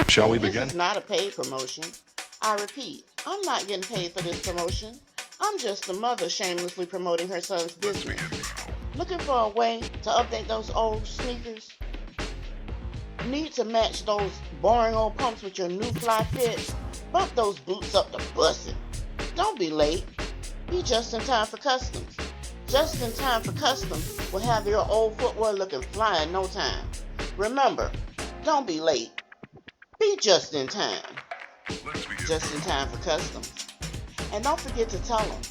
Shall we begin? This is not a paid promotion. I repeat, I'm not getting paid for this promotion. I'm just a mother shamelessly promoting her son's business. Looking for a way to update those old sneakers? Need to match those boring old pumps with your new fly fit? Bump those boots up to bussin'. Don't be late. Be just in time for customs. Just in time for customs will have your old footwear looking fly in no time. Remember, don't be late. Be just in time. Just in time for customs. And don't forget to tell them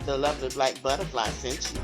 the lovely black butterfly sent you.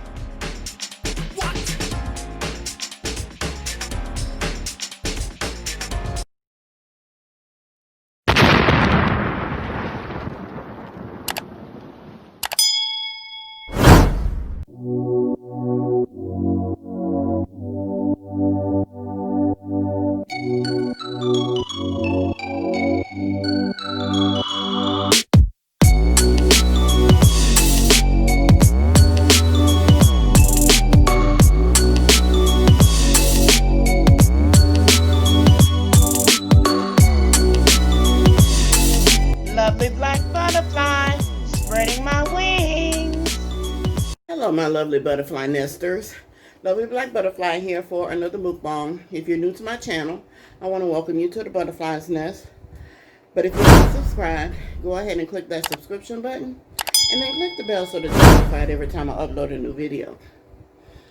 Lovely black butterfly, spreading my wings. Hello, my lovely butterfly nesters. Lovely black butterfly here for another mukbang. If you're new to my channel, I want to welcome you to the butterfly's nest. But if you're not subscribed, go ahead and click that subscription button and then click the bell so that you're notified every time I upload a new video.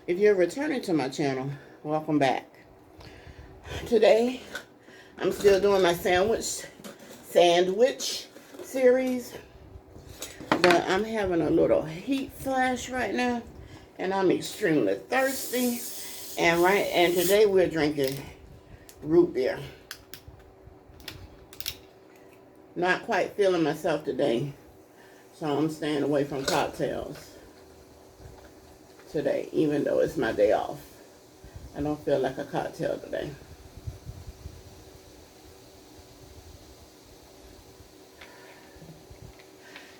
If you're returning to my channel, welcome back. Today, I'm still doing my sandwich series, but I'm having a little heat flash right now, and I'm extremely thirsty. And today we're drinking root beer. Not quite feeling myself today, so I'm staying away from cocktails today, even though it's my day off. I don't feel like a cocktail today.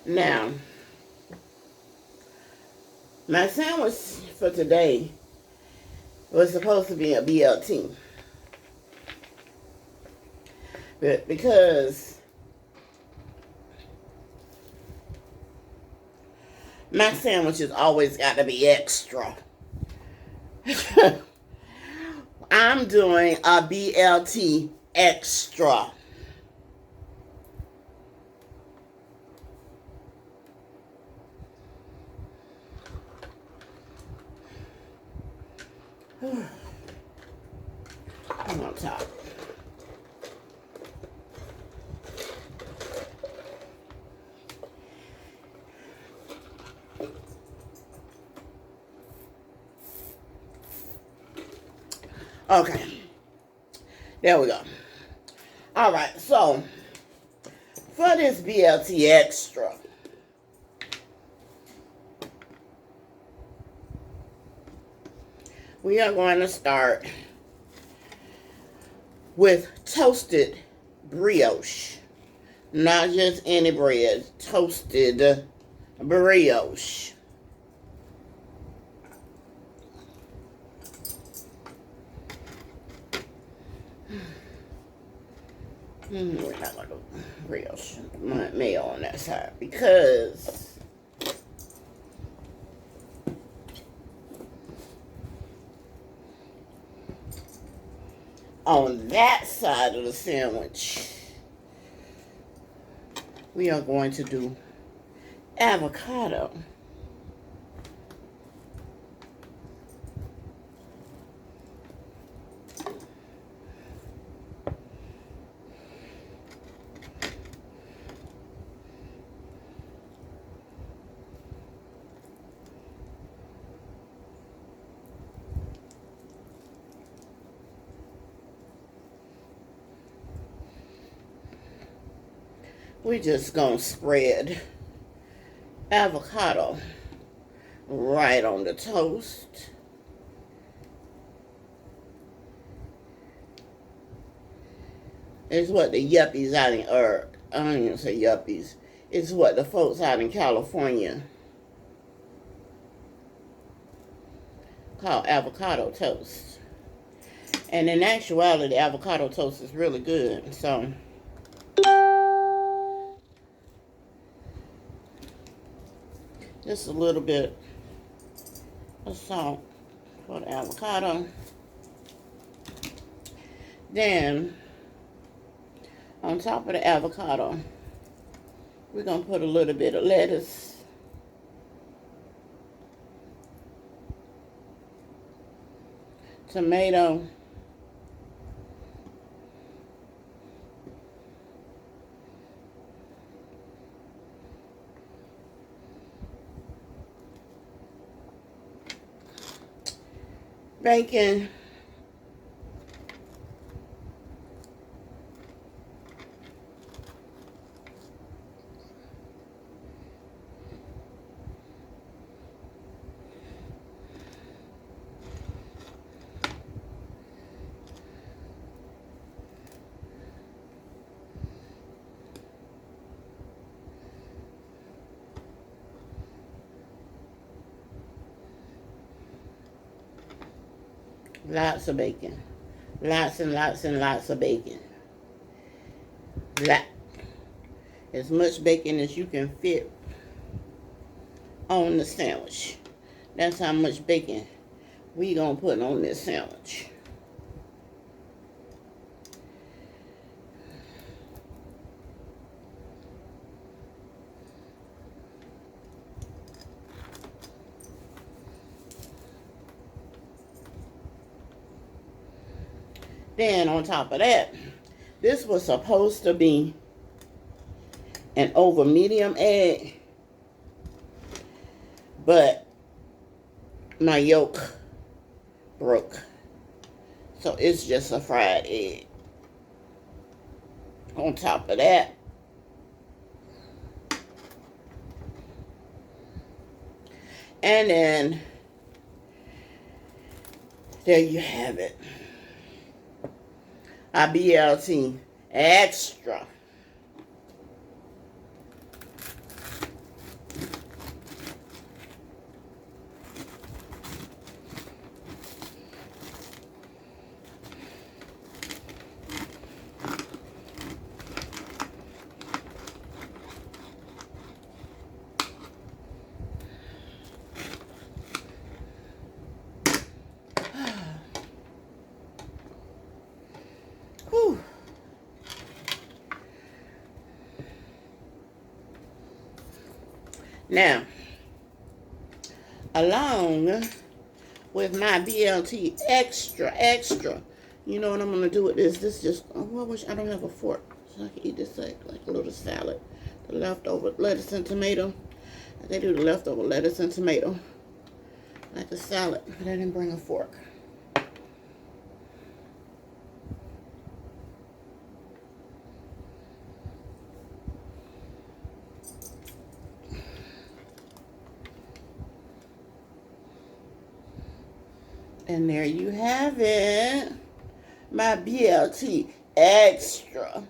Now, my sandwich for today was supposed to be a BLT. But because my sandwich has always got to be extra, I'm doing a BLT extra. I'm on top. Okay. There we go. All right. So, for this BLT extra, we are going to start with toasted brioche. Not just any bread, toasted brioche. We're not going to do brioche, mayo on that side, because on that side of the sandwich, we are going to do avocado. We just gonna spread avocado right on the toast. It's what the yuppies out in, or I don't even say yuppies. It's what the folks out in California call avocado toast. And in actuality, avocado toast is really good. So, just a little bit of salt for the avocado. Then, on top of the avocado, we're going to put a little bit of lettuce. Tomato. Bacon. Lots of bacon. Lots and lots and lots of bacon. As much bacon as you can fit on the sandwich. That's how much bacon we gonna put on this sandwich. Then on top of that, this was supposed to be an over medium egg, but my yolk broke. So it's just a fried egg. On top of that, and then there you have it. A BLT extra. Whew. Now, along with my BLT extra, you know what I'm gonna do with this? This just, oh, I wish I don't have a fork, so I can eat this like a little salad. The leftover lettuce and tomato. They do the leftover lettuce and tomato like a salad, but I didn't bring a fork. And there you have it. My BLT extra.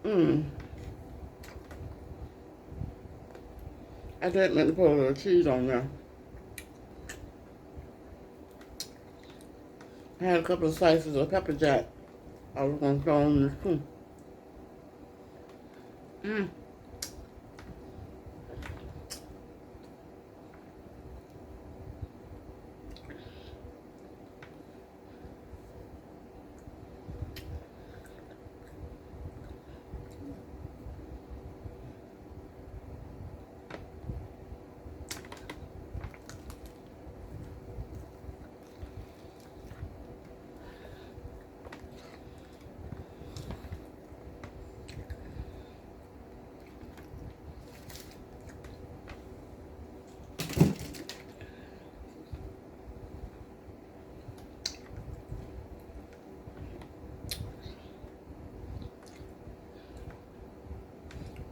Mm. I didn't meant to put a little cheese on there. I had a couple of slices of pepper jack I was going to throw on this too.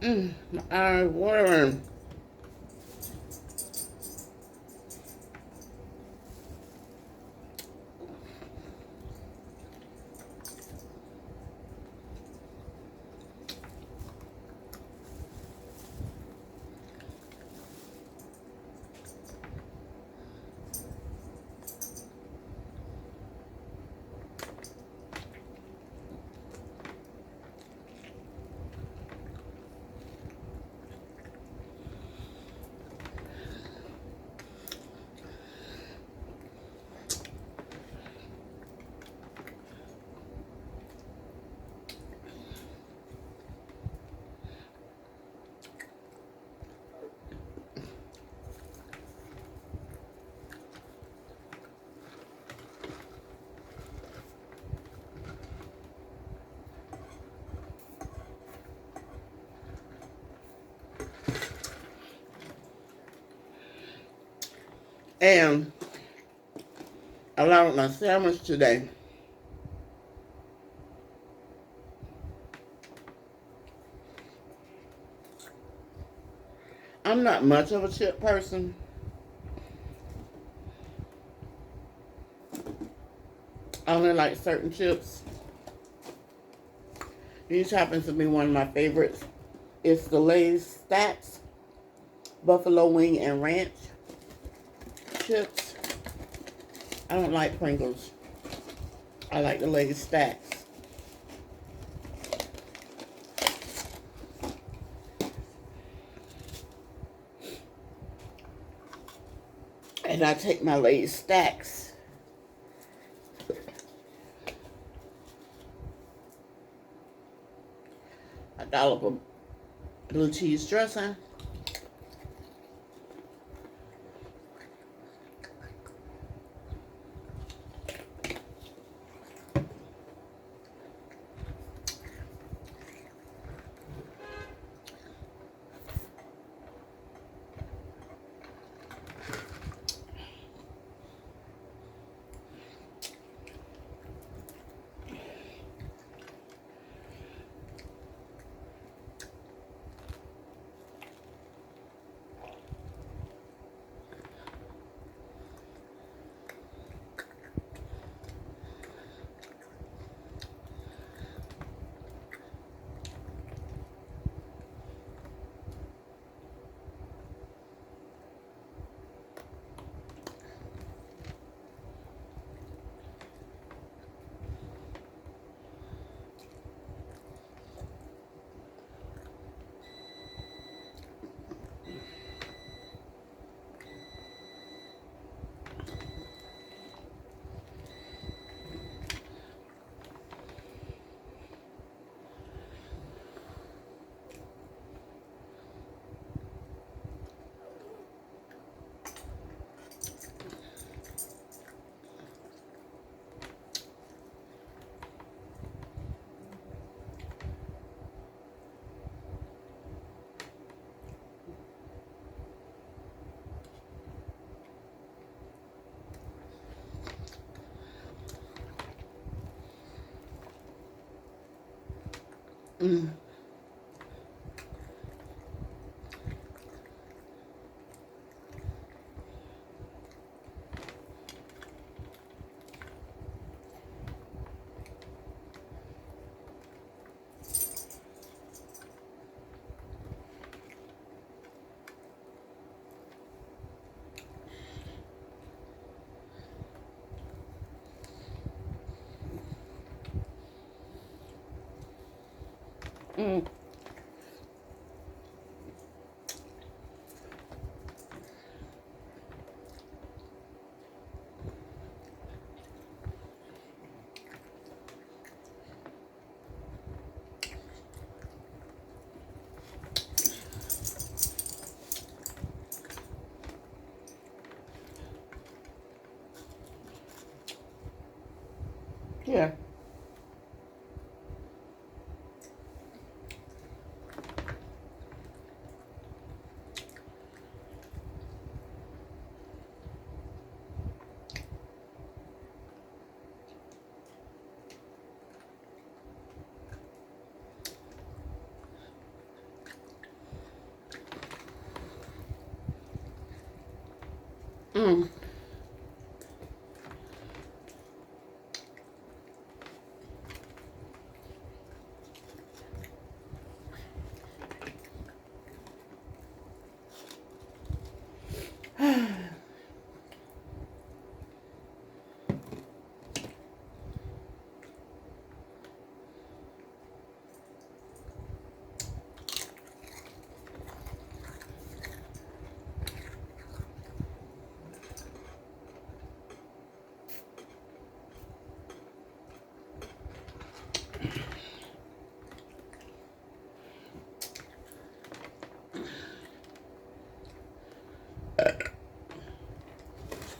My eyes watering. And along with my sandwich today, I'm not much of a chip person. I only like certain chips. These happens to be one of my favorites. It's the Lay's Stacks Buffalo Wing and Ranch chips. I don't like Pringles. I like the Lay's Stacks. And I take my Lay's Stacks I dollop of blue cheese dressing. Mm. Mm. Yeah.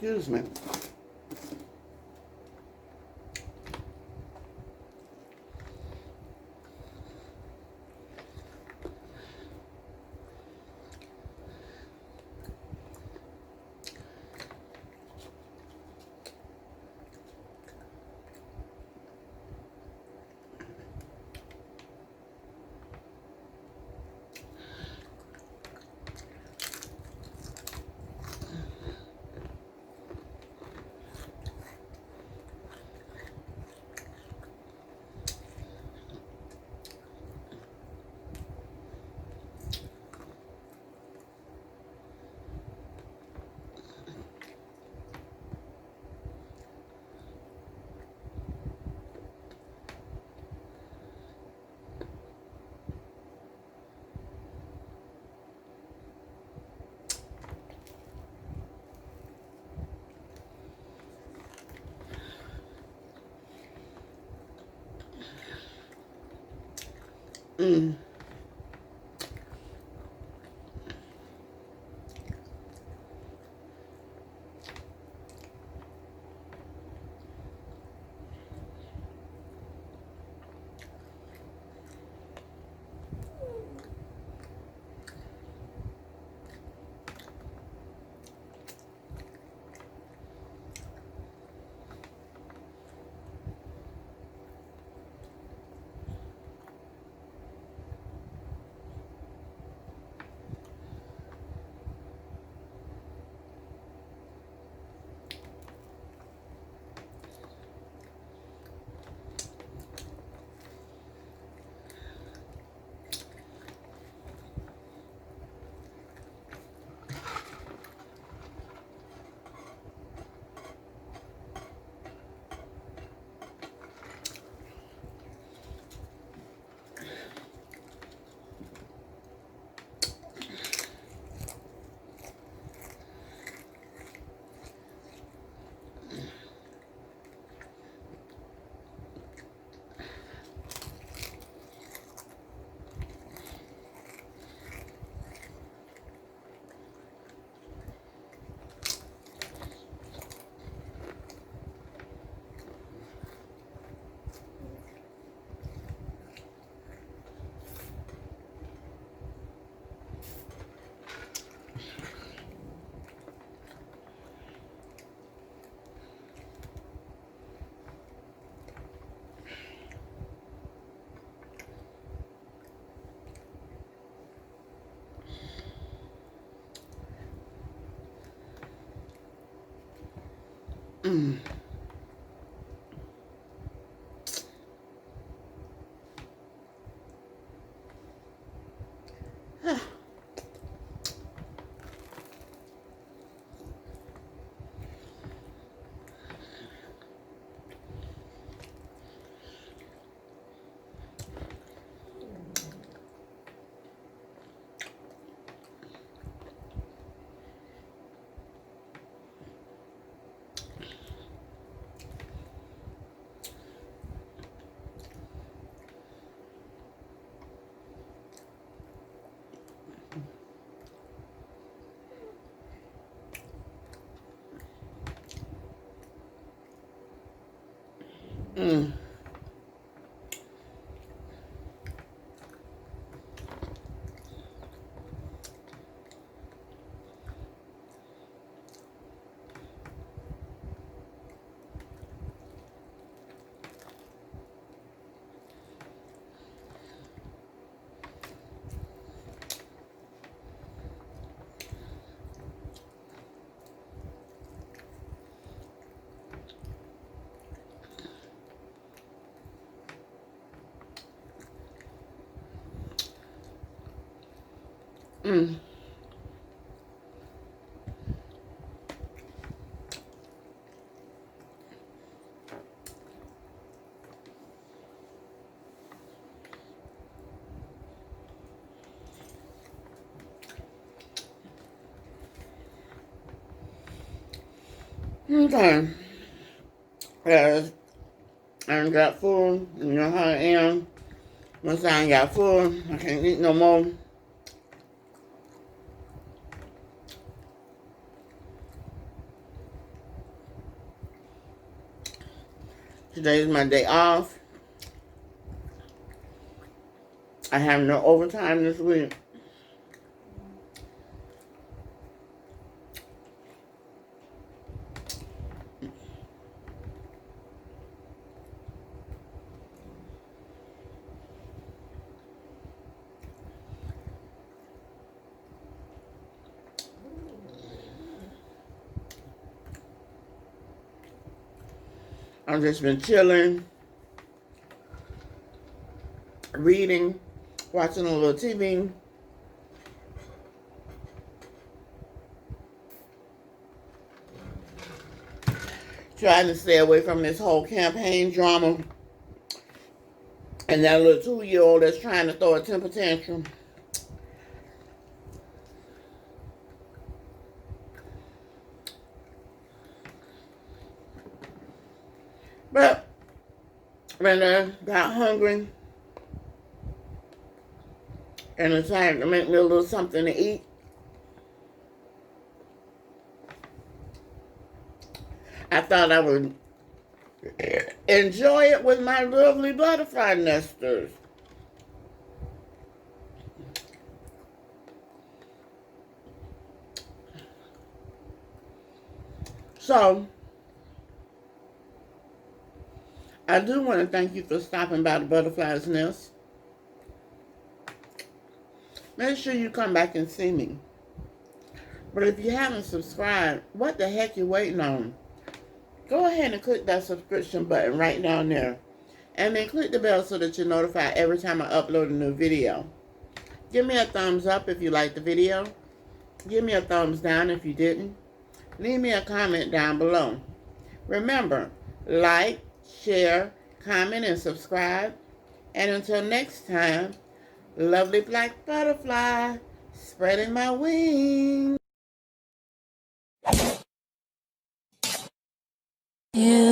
Excuse me. Mm. Mm. Mm. Mm. Okay. Yes. I done got full. You know how I am. Once I ain't got full, I can't eat no more. Today is my day off. I have no overtime this week. I've just been chilling, reading, watching a little TV. Trying to stay away from this whole campaign drama. And that little 2-year-old that's trying to throw a temper tantrum. But when I got hungry and decided to make me a little something to eat, I thought I would enjoy it with my lovely butterfly nesters. So, I do want to thank you for stopping by the Butterfly's Nest. Make sure you come back and see me. But if you haven't subscribed, what the heck you waiting on? Go ahead and click that subscription button right down there. And then click the bell so that you're notified every time I upload a new video. Give me a thumbs up if you liked the video. Give me a thumbs down if you didn't. Leave me a comment down below. Remember, like, share, comment, and subscribe. And until next time, lovely black butterfly, spreading my wings. You